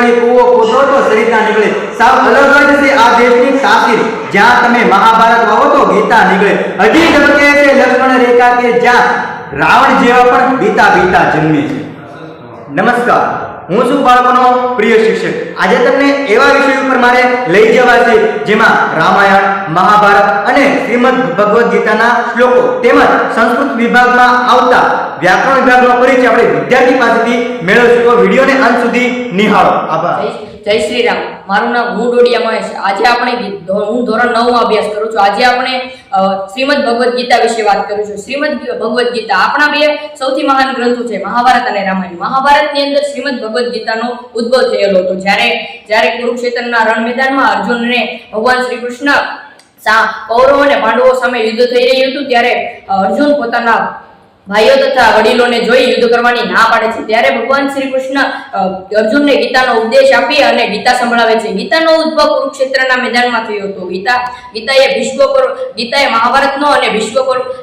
વળી કૂવો ખોદો તો સરિતા નીકળે. સાવ અલગ જ છે આ દેશની તાસીર. જ્યાં તમે મહાભારત વાવો તો ગીતા નીકળે. હજી તબકે છે લક્ષ્મણ રેખા કે જ્યાં રાવણ જેવા પણ બીતા બીતા જન્મે છે. નમસ્કાર, હું છું બાળકોનો પ્રિય શિક્ષક. આજે તમને એવા વિષય ઉપર મારે લઈ જવા છે જેમાં રામાયણ, મહાભારત અને શ્રીમદ ભગવદ્ ગીતાના શ્લોકો તેમજ સંસ્કૃત વિભાગમાં આવતા વ્યાકરણ વિભાગનો પરિચય આપણે વિદ્યાર્થી પાસેથી મેળવશું. તો વિડીયોને અંત સુધી નિહાળો. આભાર. જય શ્રી રામ. મારું નામ હું ડોડિયા મહેશ. આજે આપણે હું ધોરણ 9 માં અભ્યાસ કરું છું. આજે આપણે શ્રીમદ ભગવદ્ ગીતા વિશે વાત કરીશું. શ્રીમદ ભગવદ્ ગીતા આપણા બે સૌથી મહાન ગ્રંથો છે, મહાભારત અને રામાયણ. મહાભારતની અંદર શ્રીમદ ભગવદ્ ગીતાનો ઉદ્ભવ થયેલો હતો. જ્યારે કુરુક્ષેત્રના રણ મેદાનમાં અર્જુનને ભગવાન શ્રી કૃષ્ણ કૌરવો અને પાંડવો સામે યુદ્ધ થઈ રહ્યું હતું, ત્યારે અર્જુન પોતાના ભાઈઓ તથા વડીલોને જોઈ યુદ્ધ કરવાની ના પાડે છે. ત્યારે ભગવાન શ્રી કૃષ્ણ અર્જુનને ગીતાનો ઉપદેશ આપી અને ગીતા સંભળાવે છે. ગીતાનો ઉદ્ભવ કુરુક્ષેત્રના મેદાનમાં થયો હતો. ગીતા એ મહાભારતનો અને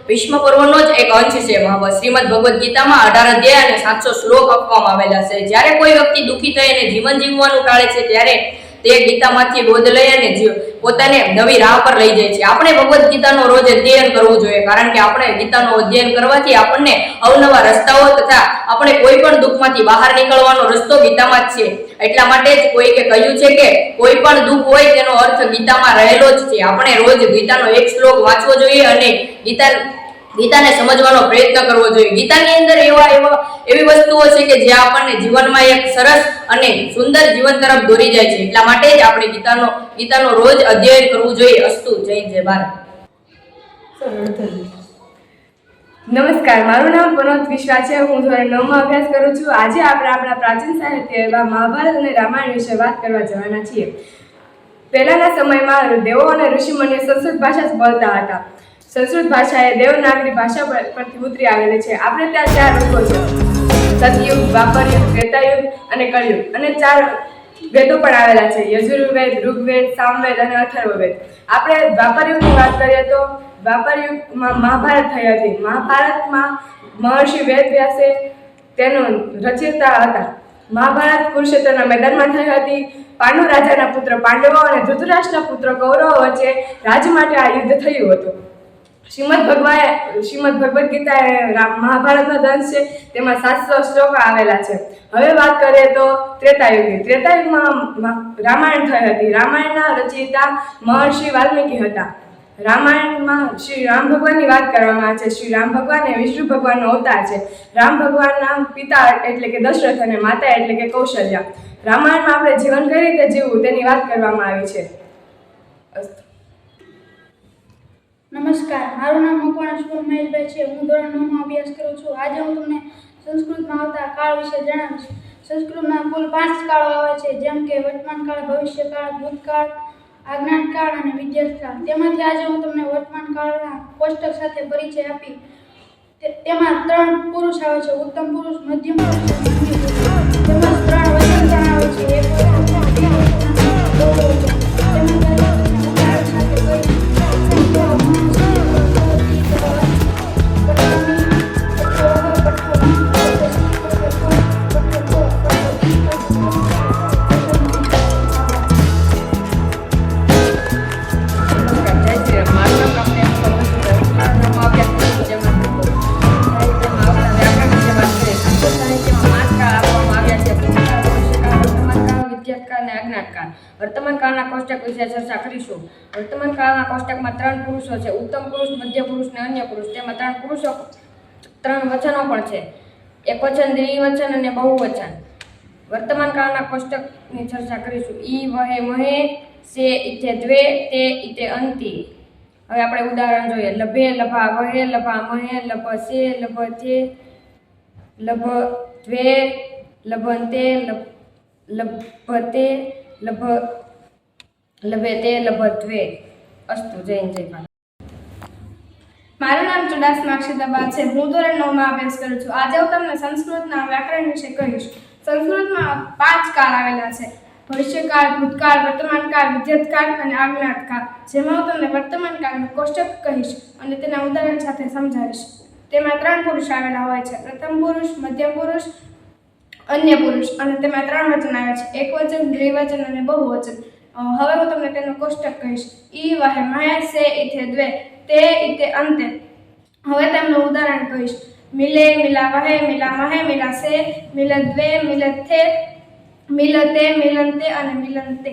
ભીષ્મ પર્વનો જ એક અંશ છે. શ્રીમદ ભગવદ્ ગીતામાં 18 અધ્યાય અને 700 શ્લોક આપવામાં આવેલા છે. જ્યારે કોઈ વ્યક્તિ દુઃખી થઈ અને જીવન જીવવાનું ટાળે છે ત્યારે તે ગીતામાંથી બોધ લઈ અને પોતાને નવી રાહ પર લઈ જાય છે. આપણે ભગવદ્ ગીતાનો રોજ અધ્યયન કરવું જોઈએ, કારણ કે આપણે ગીતાનો અધ્યયન કરવાથી આપણને અવનવા રસ્તાઓ તથા આપણે કોઈ પણ દુઃખમાંથી બહાર નીકળવાનો રસ્તો ગીતામાં જ છે. એટલા માટે જ કોઈકે કહ્યું છે કે કોઈ પણ દુઃખ હોય તેનો અર્થ ગીતામાં રહેલો જ છે. આપણે રોજ ગીતાનો એક શ્લોક વાંચવો જોઈએ અને ગીતાને સમજવાનો પ્રયત્ન કરવો જોઈએ. ગીતાની અંદર એવી વસ્તુઓ છે કે જે આપણને જીવનમાં એક સરસ અને સુંદર જીવન તરફ દોરી જાય છે. એટલા માટે જ આપણે ગીતાનો રોજ અધ્યયન કરવું જોઈએ. અસ્તુ. જય હિન્દ, જય ભારત. નમસ્કાર, મારું નામ પનોત વિશ્વા છે. હું ધોરણ 9 માં અભ્યાસ કરું છું. આજે આપણે આપણા પ્રાચીન સાહિત્ય એવા મહાભારત અને રામાયણ વિશે વાત કરવા જવાના છીએ. પહેલાના સમયમાં દેવો અને ઋષિમુનિઓ સંસ્કૃત ભાષા જ બોલતા હતા. સંસ્કૃત ભાષા એ દેવનાગરી ભાષા પરથી ઉતરી આવેલી છે. આપણે ત્યાં 4 યુગો છે: સતયુગ, દ્વાપરયુગ, ત્રેતાયુગ અને કળયુગ. અને 4 વેદો પણ આવેલા છે: યજુર્વેદ, ઋગ્વેદ, સામવેદ અને અથર્વવેદ. આપણે દ્વાપરયુગની વાત કરીએ તો દ્વાપરયુગમાં મહાભારત થઈ હતી. મહાભારતમાં મહર્ષિ વેદવ્યાસે તેનું રચયિતા હતા. મહાભારત કુરુક્ષેત્રના મેદાનમાં થઈ હતી. પાંડુ રાજાના પુત્ર પાંડવો અને ધૃતરાષ્ટ્રના પુત્ર કૌરવો વચ્ચે રાજ માટે આ યુદ્ધ થયું હતું. શ્રીમદ ભગવદ્ ગીતા એ મહાભારતનો દંશ છે. તેમાં 700 શ્લોકો આવેલા છે. હવે વાત કરીએ તો ત્રેતાયુગની. ત્રેતાયુગમાં રામાયણ થઈ હતી. રામાયણના રચયિતા મહર્ષિ વાલ્મીકી હતા. રામાયણમાં શ્રી રામ ભગવાનની વાત કરવામાં આવે છે. શ્રી રામ ભગવાન એ વિષ્ણુ ભગવાનનો અવતાર છે. રામ ભગવાનના પિતા એટલે કે દશરથ અને માતા એટલે કે કૌશલ્યા. રામાયણમાં આપણે જીવન કઈ રીતે જીવવું તેની વાત કરવામાં આવી છે. નમસ્કાર, મારું નામ મકવાણા શુભમ મહેશભાઈ છે. હું ધોરણ 9 માં અભ્યાસ કરું છું. આજે હું તમને સંસ્કૃતમાં આવતા કાળ વિશે જણાવીશ. સંસ્કૃતમાં કુલ 5 કાળો આવે છે, જેમ કે વર્તમાન કાળ, ભવિષ્ય કાળ, ભૂતકાળ, આજ્ઞાત કાળ અને વિદ્યત કાળ. તેમાંથી આજે હું તમને વર્તમાન કાળના કોષ્ટક સાથે પરિચય આપી. તેમાં 3 પુરુષ આવે છે: ઉત્તમ પુરુષ, મધ્યમ પુરુષ અને અન્ય પુરુષ. તેમજ 3 વચન પણ આવે છે: એક વચન, બે વચન અને 2 વચન. વર્તમાન કાળના કોષ્ટક વિશે ચર્ચા કરીશું. વર્તમાન કાળના કોષ્ટકમાં 3 પુરુષો છે: ઉત્તમ પુરુષ, મધ્ય પુરુષ અને અન્ય પુરુષ. તેમાં 3 વચનો પણ છે: એક વચન, દ્વિવચન અને બહુવચન. વર્તમાન કાળના કોષ્ટકની ચર્ચા કરીશું. ઈ વહે મહે, સે ઇતે દ્વે, તે ઇતે અંતિ. હવે આપણે ઉદાહરણ જોઈએ. લભે, લભા, વહે, લભા, મહે, લભ સે, લભ તે, લભ દ્વે, લભંતે, લભતે, લભતે, લભત્વે. અસ્તુ. જય હિન્દ, જય ભારત. મારું નામ ચુડાસમા અક્ષતાબા છે. હું ધોરણ 9 માં અભ્યાસ કરું છું. આજે હું તમને સંસ્કૃતના વ્યાકરણ વિશે કહીશ. સંસ્કૃતમાં 5 કાળ આવેલા છે: ભવિષ્યકાળ, ભૂતકાળ, વર્તમાનકાળ, વિદ્યતકાળ અને આજ્ઞાતકાળ. જેમાં હું તમને વર્તમાનકાળનું કોષ્ટક કહીશ અને તેના ઉદાહરણ સાથે સમજાવીશ. તેમાં 3 પુરુષ આવેલા હોય છે: પ્રથમ પુરુષ, મધ્યમ પુરુષ અન્ય પુરુષ અને તેમાં 3 વચન આવે છે, એકવચન, દ્વિવચન અને બહુવચન. હવે હું તમને તેનું કોષ્ટક કહીશ. ઈ વહે મહે, સે ઇથે દ્વે, તે ઇતે અંતે. હવે તેમનું ઉદાહરણ કહીશ. મિલે, મિલા વહે, મિલા મહે, મિલા સે, મિલ દ્વે, મિલ થે, મિલતે, મિલંતે અને મિલંતે.